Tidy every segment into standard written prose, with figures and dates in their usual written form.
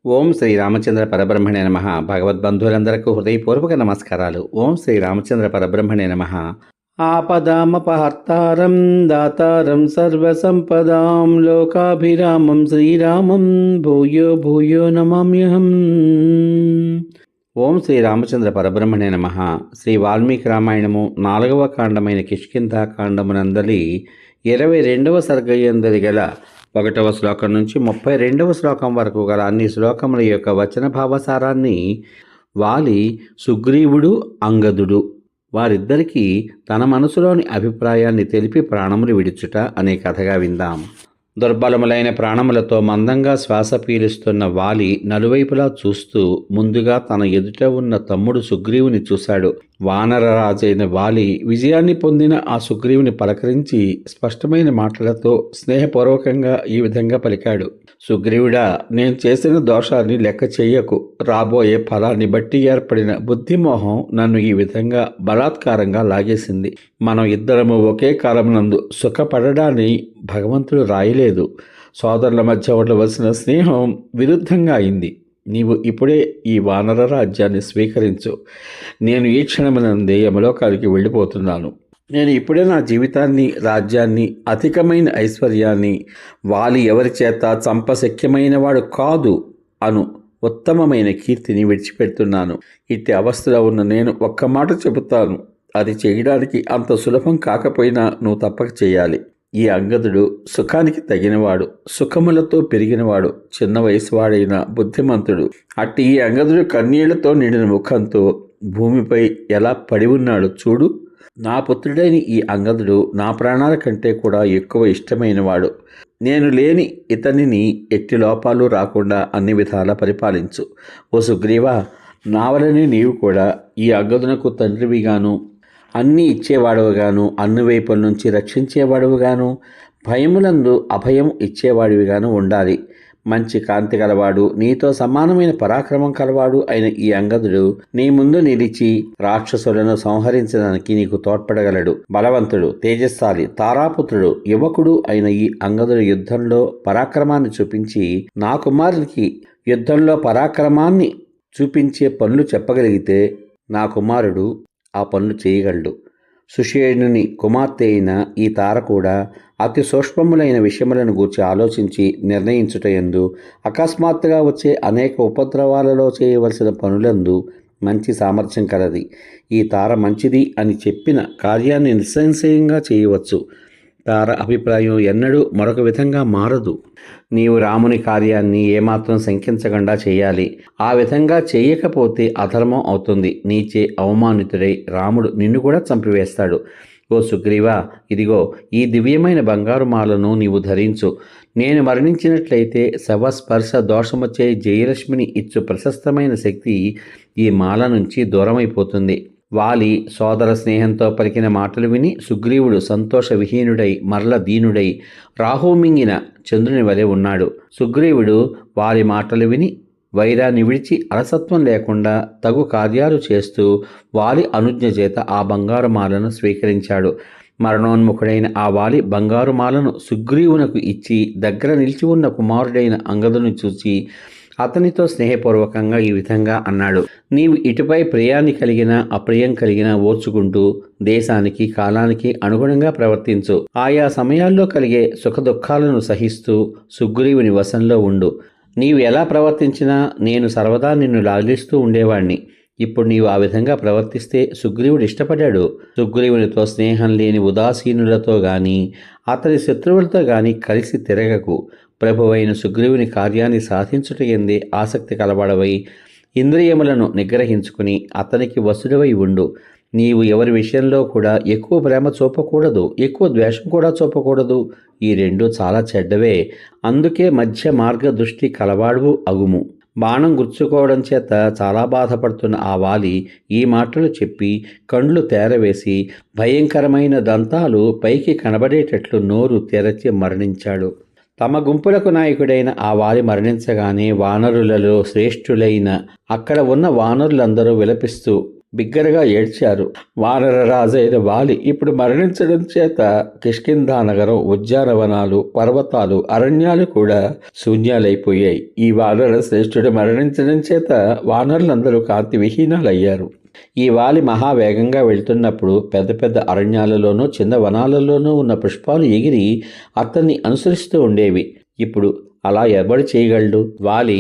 ఓం శ్రీ రామచంద్ర పరబ్రహ్మణే నమః. భగవద్బంధువులందరకు హృదయపూర్వక నమస్కారాలు. ఓం శ్రీ రామచంద్ర పరబ్రహ్మణే నమః. ఆపదామపహర్తారం దాతారం సర్వసంపదాం లోకాభిరామం శ్రీరామం భూయో భూయో నమామ్యహం. ఓం శ్రీ రామచంద్ర పరబ్రహ్మణే నమః. శ్రీ వాల్మీకి రామాయణము 4వ కాండమైన కిష్కింధాకాండమునందలి 22వ సర్గయందలి గల 1వ శ్లోకం నుంచి 32వ శ్లోకం వరకు గల అన్ని శ్లోకముల యొక్క వచన భావసారాన్ని వాలి, సుగ్రీవుడు, అంగదుడు వారిద్దరికీ తన మనసులోని అభిప్రాయాన్ని తెలిపి ప్రాణములు విడుచుట అనే కథగా విందాం. దుర్బలములైన ప్రాణములతో మందంగా శ్వాస పీలుస్తున్న వాలి నలువైపులా చూస్తూ ముందుగా తన ఎదుట ఉన్న తమ్ముడు సుగ్రీవుని చూశాడు. వానరరాజైన వాలి విజయాన్ని పొందిన ఆ సుగ్రీవుని పలకరించి స్పష్టమైన మాటలతో స్నేహపూర్వకంగా ఈ విధంగా పలికాడు. సుగ్రీవుడా, నేను చేసిన దోషాన్ని లెక్క చెయ్యకు. రాబోయే ఫలాన్ని బట్టి ఏర్పడిన బుద్ధిమోహం నన్ను ఈ విధంగా బలాత్కారంగా లాగేసింది. మనం ఇద్దరము ఒకే కాలమునందు సుఖపడడాన్ని భగవంతుడు రాయలేదు. సోదరుల మధ్య ఉండవలసిన స్నేహం విరుద్ధంగా అయింది. నీవు ఇప్పుడే ఈ వానర రాజ్యాన్ని స్వీకరించు. నేను ఈ క్షణమునందే యమలోకానికి వెళ్ళిపోతున్నాను. నేను ఇప్పుడే నా జీవితాన్ని, రాజ్యాన్ని, అధికమైన ఐశ్వర్యాన్ని, వాలి ఎవరి చేత చంపశక్యమైన వాడు కాదు అను ఉత్తమమైన కీర్తిని విడిచిపెడుతున్నాను. ఇట్టి అవస్థలో ఉన్న నేను ఒక్క మాట చెబుతాను. అది చేయడానికి అంత సులభం కాకపోయినా నువ్వు తప్పక చేయాలి. ఈ అంగదుడు సుఖానికి తగినవాడు, సుఖములతో పెరిగినవాడు, చిన్న వయసువాడైన బుద్ధిమంతుడు. అట్టి ఈ అంగదుడు కన్నీళ్లతో నిండిన ముఖంతో భూమిపై ఎలా పడి ఉన్నాడు చూడు. నా పుత్రుడైన ఈ అంగదుడు నా ప్రాణాల కంటే కూడా ఎక్కువ ఇష్టమైనవాడు. నేను లేని ఇతనిని ఎట్టి లోపాలు రాకుండా అన్ని విధాలా పరిపాలించు. ఓ సుగ్రీవా, నా వలనే నీవు కూడా ఈ అంగదునకు తండ్రివిగాను, అన్నీ ఇచ్చేవాడుగాను, అన్ని వైపుల నుంచి రక్షించేవాడుగాను, భయములందు అభయం ఇచ్చేవాడివిగాను ఉండాలి. మంచి కాంతి కలవాడు, నీతో సమానమైన పరాక్రమం కలవాడు అయిన ఈ అంగదుడు నీ ముందు నిలిచి రాక్షసులను సంహరించడానికి నీకు తోడ్పడగలడు. బలవంతుడు, తేజస్సాలి, తారాపుత్రుడు, యువకుడు అయిన ఈ అంగదుడు యుద్ధంలో పరాక్రమాన్ని చూపించి నా కుమారునికి యుద్ధంలో పరాక్రమాన్ని చూపించే పనులు చెప్పగలిగితే నా కుమారుడు ఆ పనులు చేయగలడు. సుషేణుని కుమార్తె అయిన ఈ తార కూడా అతి సూక్ష్మములైన విషయములను గూర్చి ఆలోచించి నిర్ణయించుటయందు, అకస్మాత్తుగా వచ్చే అనేక ఉపద్రవాలలో చేయవలసిన పనులందు మంచి సామర్థ్యం కలది. ఈ తార మంచిది అని చెప్పిన కార్యాన్ని నిస్సంశయంగా చేయవచ్చు. తార అభిప్రాయం ఎన్నడూ మరొక విధంగా మారదు. నీవు రాముని కార్యాన్ని ఏమాత్రం శంకించకుండా చేయాలి. ఆ విధంగా చేయకపోతే అధర్మం అవుతుంది. నీచే అవమానితుడై రాముడు నిన్ను కూడా చంపివేస్తాడు. ఓ సుగ్రీవా, ఇదిగో ఈ దివ్యమైన బంగారు మాలను నీవు ధరించు. నేను మరణించినట్లయితే శవస్పర్శ దోషముచే జయలక్ష్మిని ఇచ్చు ప్రశస్తమైన శక్తి ఈ మాల నుంచి దూరమైపోతుంది. వాలి సోదర స్నేహంతో పలికిన మాటలు విని సుగ్రీవుడు సంతోష విహీనుడై మరల దీనుడై రాహుమింగిన చంద్రుని వలె ఉన్నాడు. సుగ్రీవుడు వాలి మాటలు విని వైరాన్ని విడిచి అలసత్వం లేకుండా తగు కార్యాలు చేస్తూ వాలి అనుజ్ఞ చేత ఆ బంగారు మాలను స్వీకరించాడు. మరణోన్ముఖుడైన ఆ వాలి బంగారు మాలను సుగ్రీవునకు ఇచ్చి దగ్గర నిలిచి ఉన్న కుమారుడైన అంగదుని చూసి అతనితో స్నేహపూర్వకంగా ఈ విధంగా అన్నాడు. నీవు ఇటుపై ప్రియాన్ని కలిగినా అప్రియం కలిగినా ఓర్చుకుంటూ దేశానికి కాలానికి అనుగుణంగా ప్రవర్తించు. ఆయా సమయాల్లో కలిగే సుఖదుఖాలను సహిస్తూ సుగ్రీవుని వశంలో ఉండు. నీవు ఎలా ప్రవర్తించినా నేను సర్వదా నిన్ను లాలిస్తూ ఉండేవాణ్ణి. ఇప్పుడు నీవు ఆ విధంగా ప్రవర్తిస్తే సుగ్రీవుడు ఇష్టపడ్డాడు. సుగ్రీవునితో స్నేహం లేని ఉదాసీనులతో గాని అతని శత్రువులతో గాని కలిసి తిరగకు. ప్రభువైన సుగ్రీవుని కార్యాన్ని సాధించుట ఎందే ఆసక్తి కలబడవై ఇంద్రియములను నిగ్రహించుకుని అతనికి వసుడవై ఉండు. నీవు ఎవరి విషయంలో కూడా ఎక్కువ ప్రేమ చూపకూడదు, ఎక్కువ ద్వేషం కూడా చూపకూడదు. ఈ రెండూ చాలా చెడ్డవే. అందుకే మధ్య మార్గ దృష్టి కలవాడువు అగుము. బాణం గుర్చుకోవడం చేత చాలా బాధపడుతున్న ఆ వాలి ఈ మాటలు చెప్పి కండ్లు తేరవేసి భయంకరమైన దంతాలు పైకి కనబడేటట్లు నోరు తెరచి మరణించాడు. తమ గుంపులకు నాయకుడైన ఆ వాలి మరణించగానే వానరులలో శ్రేష్ఠులైన అక్కడ ఉన్న వానరులందరూ విలపిస్తూ బిగ్గరగా ఏడ్చారు. వానర రాజైన వాలి ఇప్పుడు మరణించడం చేత కిష్కింధా నగరం, ఉద్యానవనాలు, పర్వతాలు, అరణ్యాలు కూడా శూన్యాలైపోయాయి. ఈ వానర శ్రేష్ఠుడు మరణించడం చేత వానరులందరూ కాంతి విహీనాలయ్యారు. ఈ వాలి మహావేగంగా వెళ్తున్నప్పుడు పెద్ద పెద్ద అరణ్యాలలోనూ చిన్న వనాలలోనూ ఉన్న పుష్పాలు ఎగిరి అతన్ని అనుసరిస్తూ ఉండేవి. ఇప్పుడు అలా ఎవడు చేయగలడు? వాలి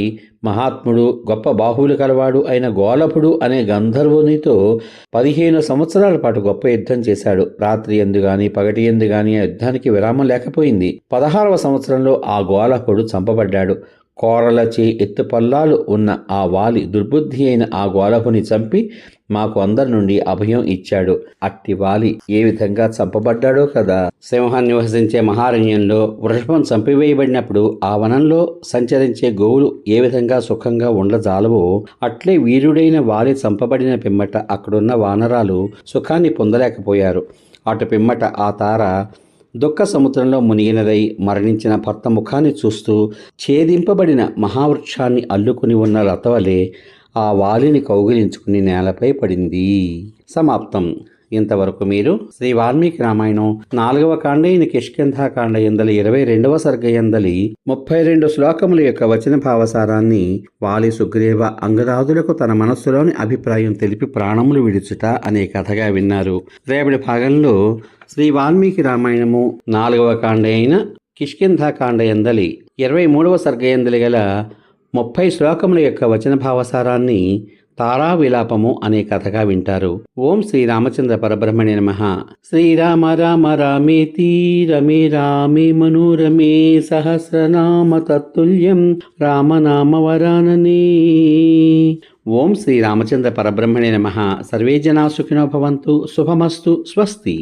మహాత్ముడు, గొప్ప బాహువులు కలవాడు అయిన గోలభుడు అనే గంధర్వునితో 15 సంవత్సరాల పాటు గొప్ప యుద్ధం చేశాడు. రాత్రి ఎందు గాని పగటి ఎందు గాని ఆ యుద్ధానికి విరామం లేకపోయింది. 16వ సంవత్సరంలో ఆ గోలభుడు చంపబడ్డాడు. కోరలచే ఎత్తుపల్లాలు ఉన్న ఆ వాలి దుర్బుద్ధి అయిన ఆ గోలభుని చంపి మాకు అందరి నుండి అభయం ఇచ్చాడు. అట్టి వాలి ఏ విధంగా చంపబడ్డాడో కదా. సింహం నివసించే మహారణ్యంలో వృషభం చంపివేయబడినప్పుడు ఆ వనంలో సంచరించే గోవులు ఏ విధంగా సుఖంగా ఉండజాలవో అట్లే వీరుడైన వాలి చంపబడిన పిమ్మట అక్కడున్న వానరాలు సుఖాన్ని పొందలేకపోయారు. అటు పిమ్మట ఆ తార దుఃఖ సముద్రంలో మునిగినదై మరణించిన భర్త ముఖాన్ని చూస్తూ ఛేదింపబడిన మహావృక్షాన్ని అల్లుకుని ఉన్న లతవలే ఆ వాలిని కౌగిలించుకుని నేలపై పడింది. సమాప్తం. ఇంతవరకు మీరు శ్రీ వాల్మీకి రామాయణం 4వ కాండ అయిన కిష్కింధాకాండ ఎందలి 22వ సర్గ ఎందలి 32 శ్లోకముల యొక్క వచన భావసారాన్ని వాలి సుగ్రీవ అంగదాదులకు తన మనస్సులోని అభిప్రాయం తెలిపి ప్రాణములు విడుచుట అనే కథగా విన్నారు. రేపటి భాగంలో శ్రీ వాల్మీకి రామాయణము 4వ కాండ అయిన కిష్కింధాకాండ ఎందలి 23వ సర్గ ఎందలి గల 30 శ్లోకముల యొక్క వచన భావసారాన్ని తారా విలాపము అనే కథగా వింటారు. ఓం శ్రీరామచంద్ర పరబ్రహ్మణే నమః. శ్రీరామ రామ రామేతి రమే రామే మనోరమే సహస్రనామ తత్తుల్యం రామనామ వరాననే. ఓం శ్రీరామచంద్ర పరబ్రహ్మణే నమః. సర్వే జనా సుఖినో భవంతు. శుభమస్తు. స్వస్తి.